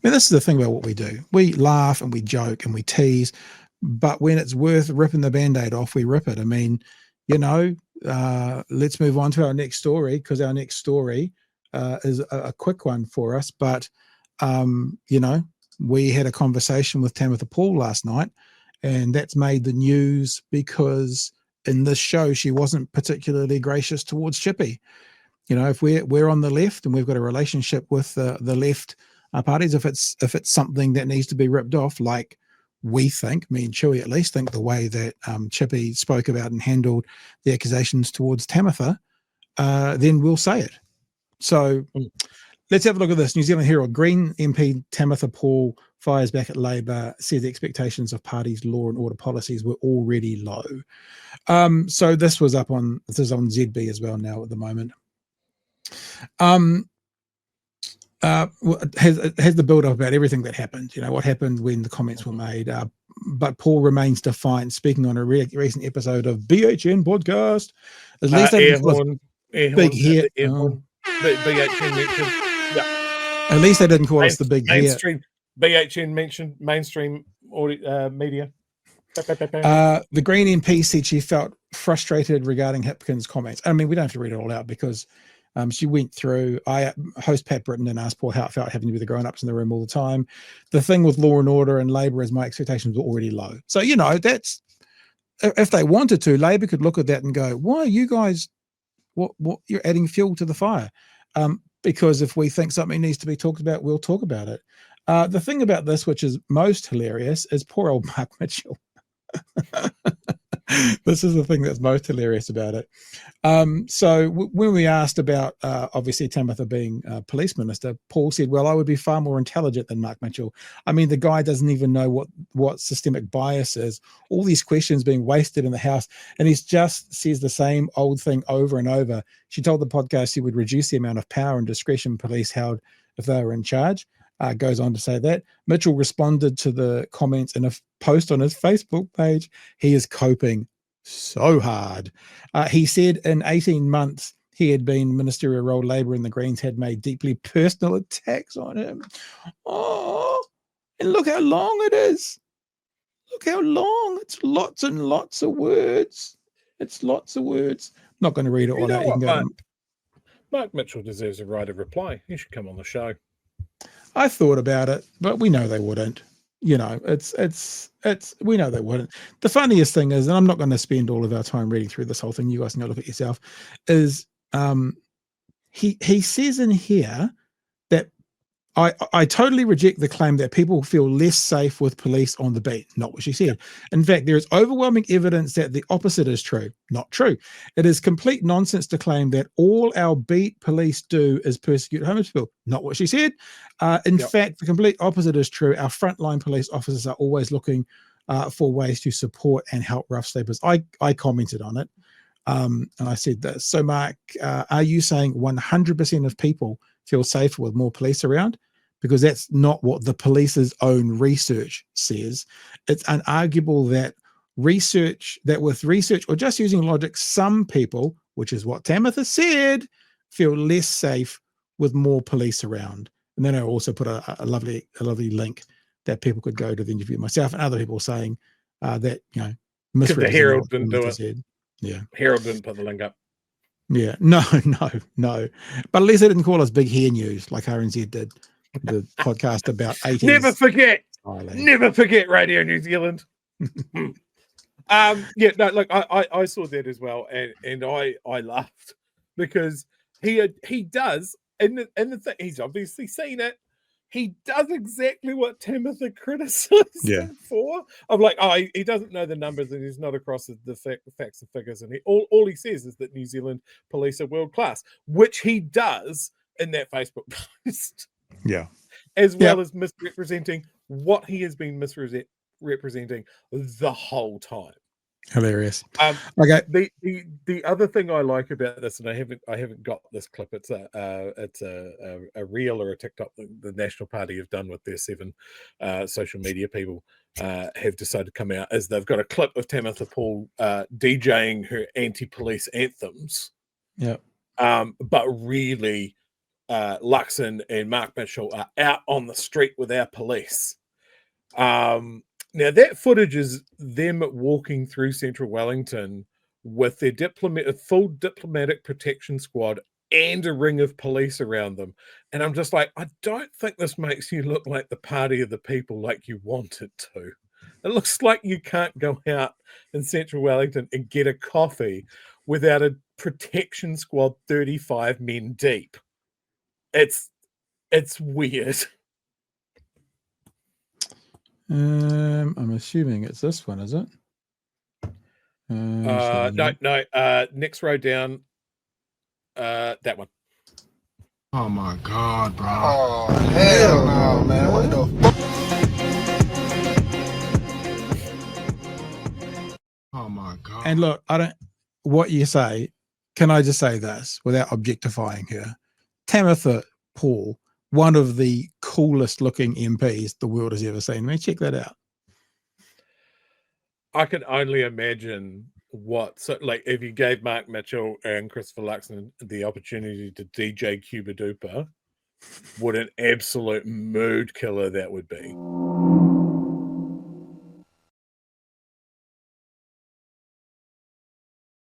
mean, this is the thing about what we do. We laugh and we joke and we tease, but when it's worth ripping the Band-Aid off, we rip it. I mean, let's move on to our next story, because our next story is a quick one for us. But, we had a conversation with Tamatha Paul last night, and that's made the news because in this show, she wasn't particularly gracious towards Chippy. If we're on the left and we've got a relationship with the left parties, if it's something that needs to be ripped off, like we think, me and Chewie at least think, the way that Chippy spoke about and handled the accusations towards Tamatha, then we'll say it. So let's have a look at this. New Zealand Herald. Green MP Tamatha Paul fires back at Labour, says the expectations of parties' law and order policies were already low. So this is on ZB as well now at the moment. Has the build up about everything that happened, what happened when the comments were made, but Paul remains defiant, speaking on a recent episode of BHN podcast. At least big hair. BHN mentioned. Yeah. At least they didn't call us the big mainstream hair. BHN mentioned mainstream media. The Green MP said she felt frustrated regarding Hipkins' comments. I mean, we don't have to read it all out because she went through. I host Pat Britton and asked Paul how it felt having to be the grown-ups in the room all the time. The thing with law and order and Labour is my expectations were already low. So, that's, if they wanted to, Labour could look at that and go, why are you guys, what you're adding fuel to the fire? Because if we think something needs to be talked about, we'll talk about it. The thing about this, which is most hilarious, is poor old Maaaark Mitchell. This is the thing that's most hilarious about it. So when we asked about, obviously, Tamatha being police minister, Paul said, well, I would be far more intelligent than Maaaark Mitchell. I mean, the guy doesn't even know what systemic bias is. All these questions being wasted in the House, and he just says the same old thing over and over. She told the podcast he would reduce the amount of power and discretion police held if they were in charge. Goes on to say that. Mitchell responded to the comments in a post on his Facebook page. He is coping so hard. He said in 18 months he had been ministerial role, Labour and the Greens had made deeply personal attacks on him. Oh, and look how long it is. Look how long. It's lots and lots of words. It's lots of words. I'm not going to read it all out. You can go. Maaaark Mitchell deserves a right of reply. He should come on the show. I thought about it, but we know they wouldn't. It's we know they wouldn't. The funniest thing is, and I'm not going to spend all of our time reading through this whole thing, you guys can go look at yourself, is he says in here that I totally reject the claim that people feel less safe with police on the beat. Not what she said. In fact, there is overwhelming evidence that the opposite is true. Not true. It is complete nonsense to claim that all our beat police do is persecute homeless people. Not what she said. In fact, the complete opposite is true. Our frontline police officers are always looking for ways to support and help rough sleepers. I commented on it, and I said this. So, Mark, are you saying 100% of people feel safer with more police around? Because that's not what the police's own research says. It's unarguable that with research or just using logic, some people, which is what Tamatha said, feel less safe with more police around. And then I also put a lovely link that people could go to the interview myself and other people saying that, the Herald didn't do it. Said. Yeah. Herald didn't put the link up. Yeah. No. But at least they didn't call us Big Hair News like RNZ did. The podcast about 80s. Never forget Radio New Zealand. I saw that as well, and I laughed because he does, and the thing, he's obviously seen it. He does exactly what Tamatha criticized him for. I'm like, he doesn't know the numbers and he's not across the facts and figures, and all he says is that New Zealand police are world class, which he does in that Facebook post. Yeah. As well as misrepresenting what he has been misrepresenting the whole time. Hilarious. Okay. The other thing I like about this, and I haven't got this clip. It's a reel or a TikTok the National Party have done with their 7 social media people have decided to come out. Is they've got a clip of Tamatha Paul DJing her anti-police anthems. Yeah. But really Luxon and Maaaark Mitchell are out on the street with our police. Now that footage is them walking through central Wellington with their full diplomatic protection squad and a ring of police around them. And I'm just like, I don't think this makes you look like the party of the people like you want it to. It looks like you can't go out in central Wellington and get a coffee without a protection squad 35 men deep. It's weird. I'm assuming it's this one, is it? No. Next row down. That one. Oh my God, bro. Oh, hell no, man. What the fuck? Oh my God. And look, what you say, can I just say this without objectifying her? Tamatha Paul, one of the coolest looking MPs the world has ever seen. I mean, check that out. I can only imagine if you gave Maaaark Mitchell and Christopher Luxon the opportunity to DJ Cuba Duper, what an absolute mood killer that would be.